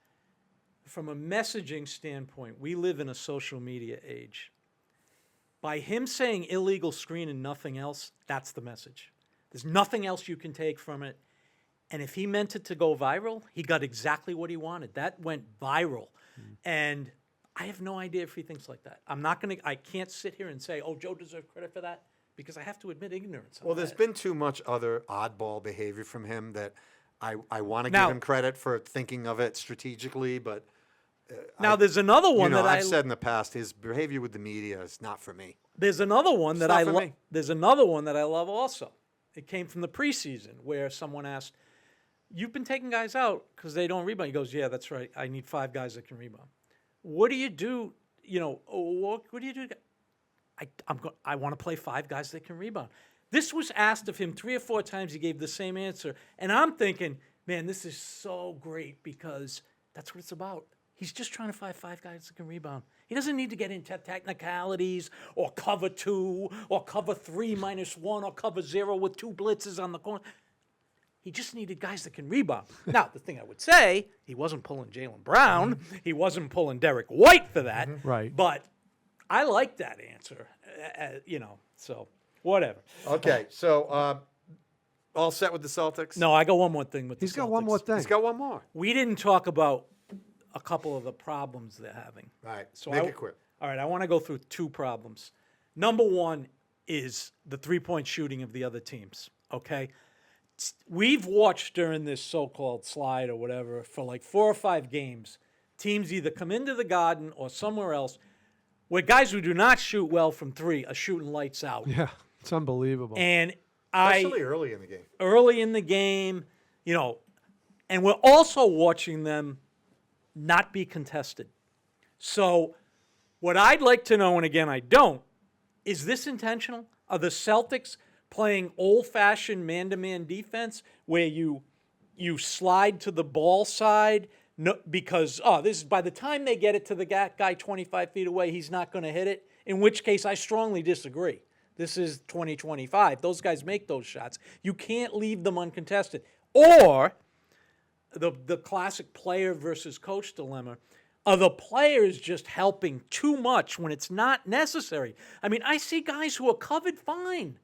from a messaging standpoint, we live in a social media age. By him saying illegal screen and nothing else, that's the message. There's nothing else you can take from it. And if he meant it to go viral, he got exactly what he wanted. That went viral. And I have no idea if he thinks like that. I can't sit here and say, oh, Joe deserves credit for that, because I have to admit ignorance. on Well, there's that. been too much other oddball behavior from him that I want to Now- give him credit for thinking of it strategically, but Now, there's another one that I've said in the past, his behavior with the media is not for me. There's another one that not I for love. me. There's another one that I love also. It came from the preseason where someone asked, "You've been taking guys out because they don't rebound." He goes, "Yeah, that's right. I need 5 guys that can rebound." What do you do? What do you do? I want to play 5 guys that can rebound. This was asked of him 3 or 4 times. He gave the same answer, and I'm thinking, man, this is so great because that's what it's about. He's just trying to find 5 guys that can rebound. He doesn't need to get into technicalities or cover 2 or cover 3 minus 1 or cover 0 with 2 blitzes on the corner. He just needed guys that can rebound. Now, the thing I would say, he wasn't pulling Jaylen Brown. He wasn't pulling Derek White for that. Right. But I like that answer, so whatever. Okay, so all set with the Celtics? No, I got one more thing with the He's got Celtics. one more thing. He's got one more. We didn't talk about a couple of the problems they're having. All right, So make it quick. All right, I want to go through 2 problems. Number 1 is the 3-point shooting of the other teams, okay? We've watched during this so-called slide or whatever for like 4 or 5 games, teams either come into the Garden or somewhere else where guys who do not shoot well from 3 are shooting lights out. Yeah. It's unbelievable. And Especially early in the game. early in the game, and we're also watching them not be contested. So what I'd like to know, and again, I don't, is this intentional? Are the Celtics playing old-fashioned man-to-man defense where you slide to the ball side because, this is by the time they get it to the guy 25 feet away, he's not going to hit it, in which case I strongly disagree. This is 2025. Those guys make those shots. You can't leave them uncontested. Or the classic player versus coach dilemma, are the players just helping too much when it's not necessary? I mean, I see guys who are covered fine.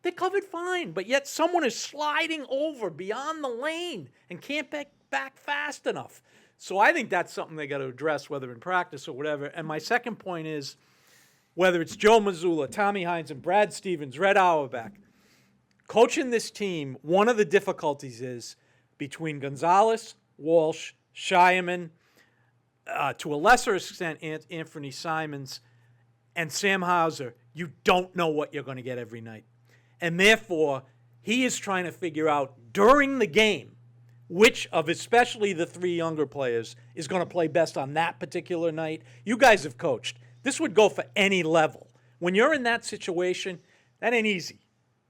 They're covered fine, but yet someone is sliding over beyond the lane and can't back fast enough. So I think that's something they got to address, whether in practice or whatever. And my second point is, whether it's Joe Mazzulla, Tommy Hines, and Brad Stevens, Red Auerbach, coaching this team, one of the difficulties is between Gonzalez, Walsh, Shireman, to a lesser extent, Anthony Simons, and Sam Hauser, you don't know what you're going to get every night. And therefore, he is trying to figure out during the game which of especially the three younger players is going to play best on that particular night. You guys have coached. This would go for any level. When you're in that situation, that ain't easy.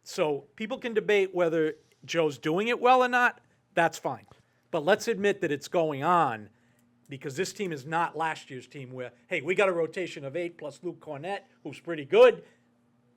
So people can debate whether Joe's doing it well or not. That's fine. But let's admit that it's going on, because this team is not last year's team where, hey, we got a rotation of 8 plus Luke Cornett, who's pretty good.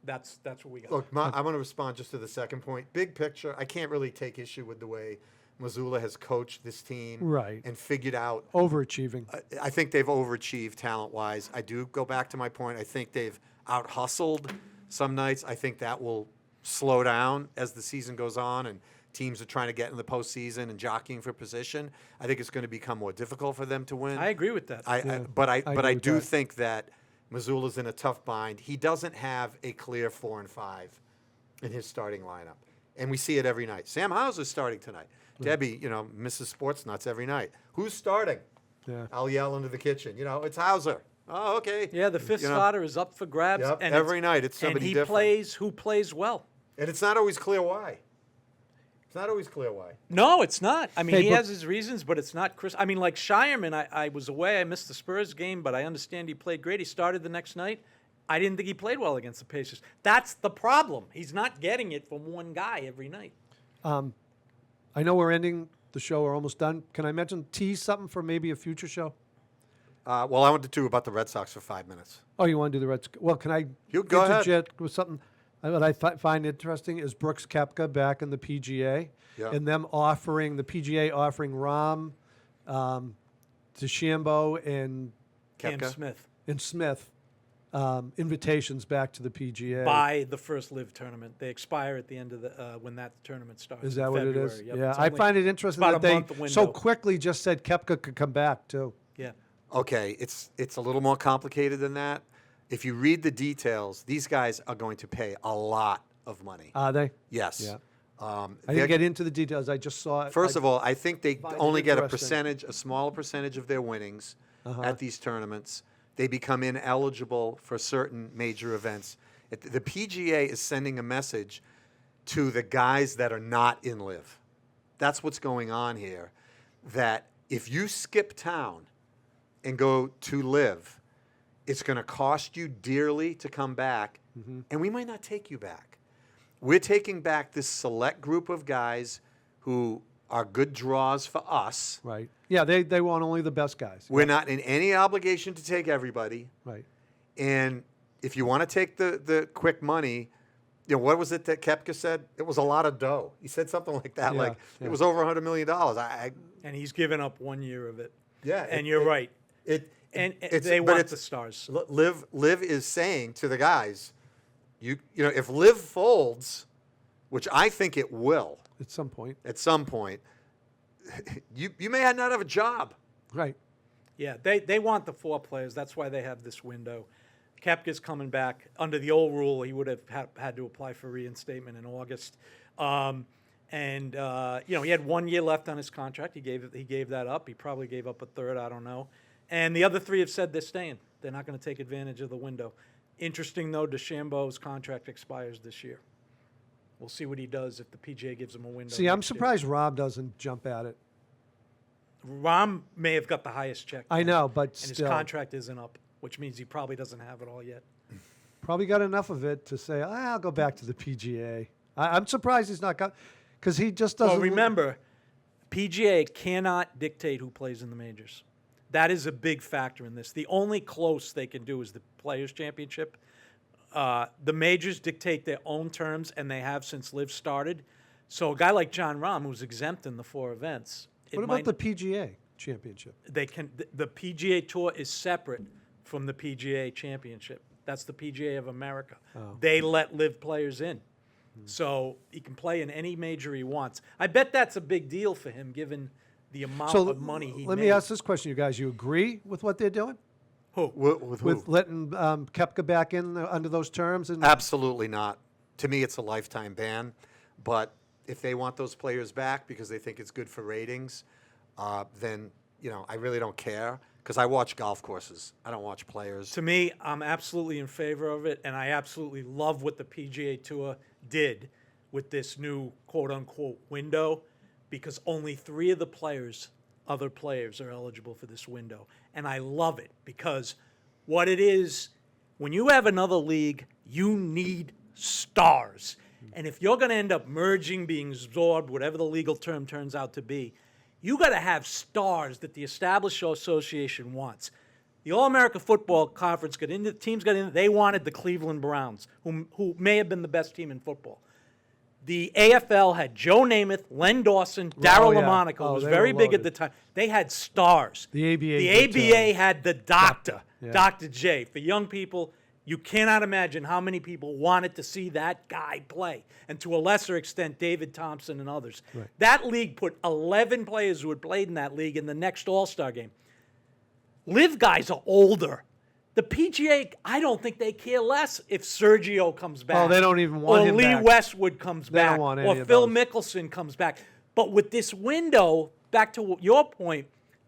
That's what we got. Look, I want to respond just to the second point. Big picture, I can't really take issue with the way Mazzulla has coached this team and figured out. Overachieving. I think they've overachieved talent-wise. I do go back to my point. I think they've out-hustled some nights. I think that will slow down as the season goes on and teams are trying to get in the postseason and jockeying for position. I think it's going to become more difficult for them to win. I agree with that. But I do think that Mazzulla's in a tough bind. He doesn't have a clear 4 and 5 in his starting lineup. And we see it every night. Sam Hauser's starting tonight. Debbie, Mrs. Sports Nuts every night. Who's starting? Yeah. I'll yell into the kitchen. It's Hauser. Oh, okay. Yeah, the fifth starter is up for grabs. Yep, and every night it's somebody and he different. plays who plays well. And it's not always clear why. It's not always clear why. No, it's not. I mean, Hey, he but- has his reasons, but it's not Chris. I mean, like Shireman, I was away. I missed the Spurs game, but I understand he played great. He started the next night. I didn't think he played well against the Pacers. That's the problem. He's not getting it from one guy every night. I know we're ending the show. We're almost done. Can I tease something for maybe a future show? Well, I wanted to about the Red Sox for 5 minutes. Oh, you want to do the Reds? Well, can I You go ahead. interject with something? What I find interesting is Brooks Koepka back in the PGA, and them offering the PGA offering Rahm, DeChambeau, and Cam Koepka? Smith invitations back to the PGA. by the first Live tournament. They expire at the end of the when that tournament starts. Is in that what it is? February. Yep, Yeah, it's I only- find it interesting about that a they month so window. quickly just said Koepka could come back too. Yeah. Okay, it's a little more complicated than that. If you read the details, these guys are going to pay a lot of money. Are they? Yes. Yeah. I they're- didn't get into the details. I just saw it. First of all, I think they find it only get a interesting. a smaller percentage of their winnings at these tournaments. They become ineligible for certain major events. The PGA is sending a message to the guys that are not in Live. That's what's going on here. That if you skip town and go to Live, it's going to cost you dearly to come back, and we might not take you back. We're taking back this select group of guys who are good draws for us. Right. Yeah, they want only the best guys. We're not in any obligation to take everybody. Right. And if you want to take the quick money, what was it that Koepka said? It was a lot of dough. He said something like that, Yeah, it was over $100 million. And he's given up 1 year of it. Yeah, And you're right. And they but want the stars. Liv is saying to the guys, if Liv folds, which I think it will At some point. at some point, you may not have a job. Right. Yeah, they want the 4 players. That's why they have this window. Koepka's coming back. Under the old rule, he would have had to apply for reinstatement in August. He had 1 year left on his contract. He gave that up. He probably gave up a third. I don't know. And the other 3 have said they're staying. They're not going to take advantage of the window. Interesting, though, DeChambeau's contract expires this year. We'll see what he does if the PGA gives him a window. See, I'm next year. surprised Rob doesn't jump at it. Rahm may have got the highest check. I know, but And his still, contract isn't up, which means he probably doesn't have it all yet. probably got enough of it to say, I'll go back to the PGA. I'm surprised he's not got, because he just doesn't. Well, remember, PGA cannot dictate who plays in the majors. That is a big factor in this. The only close they can do is the Players' Championship. The majors dictate their own terms, and they have since Live started. So a guy like John Rahm, who's exempt in the 4 events, What about the PGA Championship? the PGA Tour is separate from the PGA Championship. That's the PGA of America. They let Live players in. So he can play in any major he wants. I bet that's a big deal for him, given the amount So of money he let made. me ask this question, you guys. You agree with what they're doing? Who? With who? With letting Koepka back in under those terms? And Absolutely not. To me, it's a lifetime ban. But if they want those players back because they think it's good for ratings, then I really don't care because I watch golf courses. I don't watch players. To me, I'm absolutely in favor of it, and I absolutely love what the PGA Tour did with this new quote-unquote window, because only 3 of the other players are eligible for this window. And I love it because what it is, when you have another league, you need stars. And if you're going to end up merging, being absorbed, whatever the legal term turns out to be, you got to have stars that the established association wants. The All-America Football Conference teams got in, they wanted the Cleveland Browns, who may have been the best team in football. The AFL had Joe Namath, Len Dawson, Darryl yeah. LaMonaco, who was They very were big at loaded. the time. They had stars. The ABA The did, ABA had the doctor, Yeah. Dr. J. For young people, you cannot imagine how many people wanted to see that guy play. And to a lesser extent, David Thompson and others. Right. That league put 11 players who had played in that league in the next All-Star game. Live guys are older. The PGA, I don't think they care less if Sergio comes back. Oh, they don't even want or him Lee back. Westwood comes They don't back. want any Or of Phil those. Mickelson comes back. But with this window, back to your point,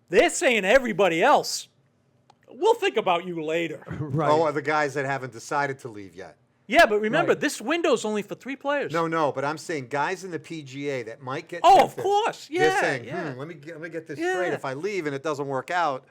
they're saying to everybody else, we'll think about you later. right. Oh, are the guys that haven't decided to leave yet? Yeah, but remember, Right. this window's only for 3 players. No, but I'm saying guys in the PGA that might get Oh, of tempted, course. they're Yeah, saying, yeah. let me get this Yeah. straight. If I leave and it doesn't work out,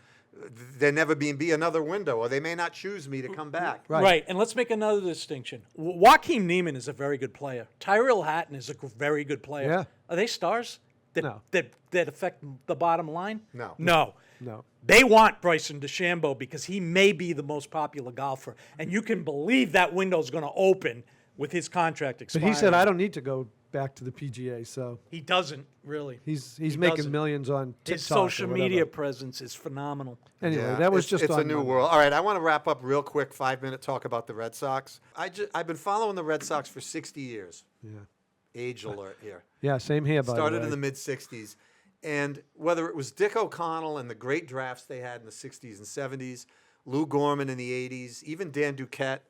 there never be another window, or they may not choose me to come back. Right. And let's make another distinction. Joaquin Neiman is a very good player. Tyrell Hatton is a very good player. Yeah. Are they stars that, No. that affect the bottom line? No. No. No. They want Bryson DeChambeau because he may be the most popular golfer. And you can believe that window's going to open with his contract But expiring. he said, I don't need to go back to the PGA, so He doesn't, really. he's He making doesn't. millions on TikTok. His social or whatever. media presence is phenomenal. Anyway, Yeah, that was it's, just it's on a new Monday. world. All right, I want to wrap up real quick. 5-minute talk about the Red Sox. I've been following the Red Sox for 60 years. Yeah. Age alert here. Yeah, same here, by Started the way. in the mid 60s, and whether it was Dick O'Connell and the great drafts they had in the 60s and 70s, Lou Gorman in the 80s, even Dan Duquette,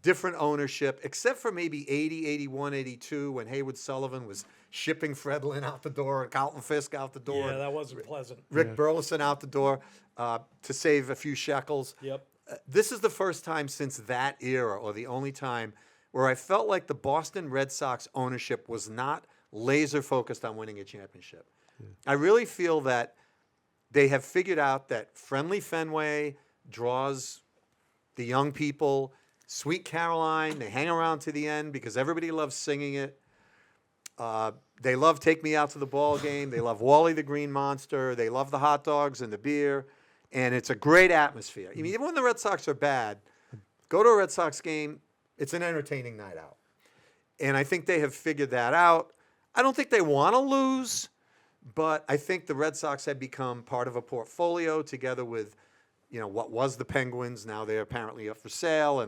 different ownership, except for maybe 80, 81, 82, when Haywood Sullivan was shipping Fred Lynn out the door and Carlton Fisk out the door. Yeah, and that wasn't pleasant. Rick Burleson out the door to save a few shekels. Yep. This is the first time since that era, or the only time, where I felt like the Boston Red Sox ownership was not laser focused on winning a championship. I really feel that they have figured out that friendly Fenway draws the young people. Sweet Caroline, they hang around to the end because everybody loves singing it. They love Take Me Out to the Ball Game. They love Wally the Green Monster. They love the hot dogs and the beer. And it's a great atmosphere. I mean, even when the Red Sox are bad, go to a Red Sox game, it's an entertaining night out. And I think they have figured that out. I don't think they want to lose, but I think the Red Sox have become part of a portfolio together with, what was the Penguins. Now they're apparently up for sale,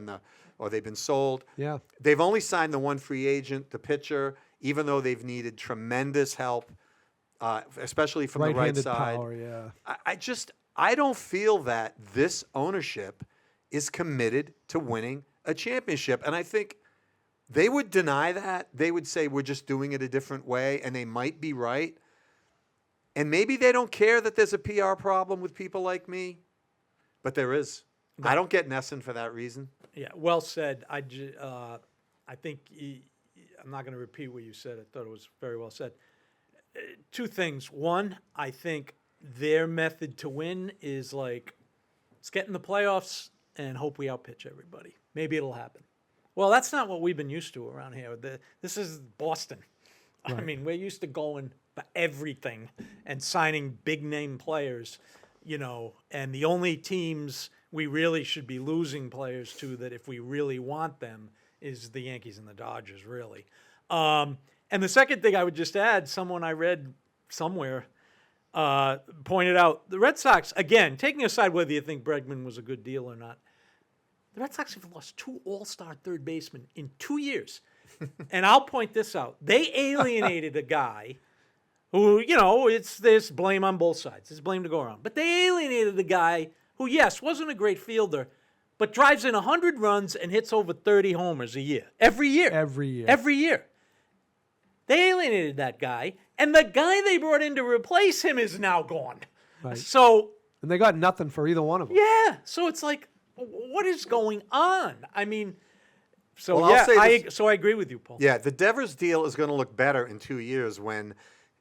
or they've been sold. Yeah. They've only signed the one free agent, the pitcher, even though they've needed tremendous help, especially from the right Right-handed side. power, yeah. I don't feel that this ownership is committed to winning a championship. And I think they would deny that. They would say we're just doing it a different way, and they might be right. And maybe they don't care that there's a PR problem with people like me, but there is. I don't get Nesson for that reason. Yeah, well said. I think I'm not going to repeat what you said. I thought it was very well said. 2 things. One, I think their method to win is like, let's get in the playoffs and hope we outpitch everybody. Maybe it'll happen. Well, that's not what we've been used to around here. This is Boston. I mean, we're used to going for everything and signing big name players, and the only teams we really should be losing players to, that if we really want them, is the Yankees and the Dodgers, really. And the second thing I would just add, someone I read somewhere pointed out, the Red Sox, again, taking aside whether you think Bregman was a good deal or not, the Red Sox have lost 2 all-star third basemen in 2 years. And I'll point this out. They alienated a guy who, it's this blame on both sides. There's blame to go around. But they alienated the guy who, yes, wasn't a great fielder, but drives in 100 runs and hits over 30 homers a year. Every year. Every year. They alienated that guy, and the guy they brought in to replace him is now gone. Right. So... And they got nothing for either one of them. Yeah. So it's like, what is going on? I mean... So, Well, I'll say this- I agree with you, Paul. Yeah, the Devers deal is going to look better in 2 years when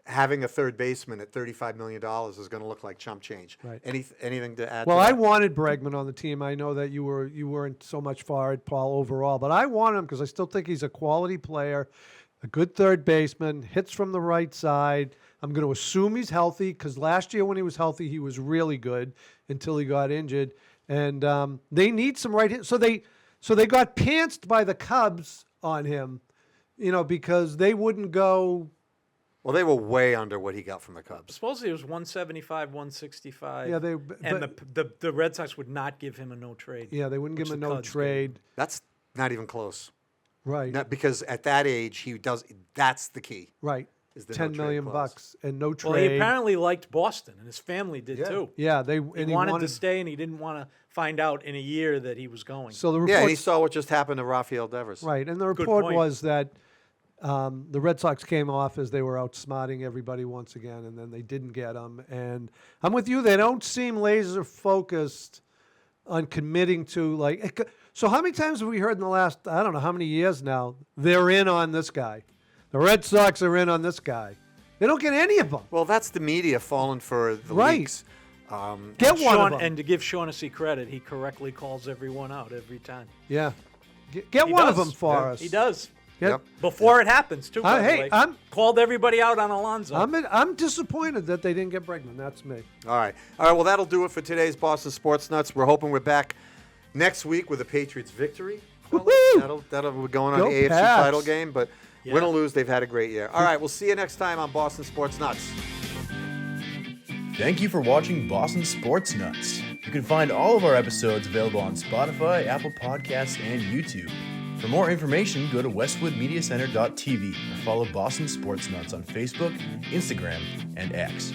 having a third baseman at $35 million is going to look like chump change. Right. Anything to add Well, to I that? wanted Bregman on the team. I know that you weren't so much for it, Paul, overall, but I want him because I still think he's a quality player, a good third baseman, hits from the right side. I'm going to assume he's healthy because last year when he was healthy, he was really good until he got injured. And they need some right hit. So they got pantsed by the Cubs on him, because they wouldn't go. Well, they were way under what he got from the Cubs. Supposedly it was 175, 165. Yeah, the Red Sox would not give him a no trade. Yeah, they wouldn't give him a the no Cubs gave. trade. That's not even close. Right. Because at that age, he does. That's the key. Right. Is the no 10 trade million clause. bucks and no trade. Well, he apparently liked Boston, and his family did Yeah. too. Yeah, He wanted to stay, and he didn't want to find out in a year that he was going. So the Yeah, report, and he saw what just happened to Rafael Devers. right, and the Good report point. was that the Red Sox came off as they were outsmarting everybody once again, and then they didn't get him. And I'm with you; they don't seem laser focused on committing to So how many times have we heard in the last I don't know how many years now they're in on this guy? The Red Sox are in on this guy. They don't get any of them. Well, that's the media falling for the Right. leaks. Get one of them. And to give Shaughnessy credit, he correctly calls everyone out every time. Yeah, get He one of does. them for Yeah. us. He does. Yeah. Yep. Before it happens, too. By the hey, way. Called everybody out on Alonso. I'm disappointed that they didn't get Bregman. That's me. All right. Well, that'll do it for today's Boston Sports Nuts. We're hoping we're back next week with a Patriots victory. Woohoo! That'll we're going on Go the AFC Pats. title game, but win or lose, they've had a great year. All right, we'll see you next time on Boston Sports Nuts. Thank you for watching Boston Sports Nuts. You can find all of our episodes available on Spotify, Apple Podcasts, and YouTube. For more information, go to westwoodmediacenter.tv or follow Boston Sports Nuts on Facebook, Instagram, and X.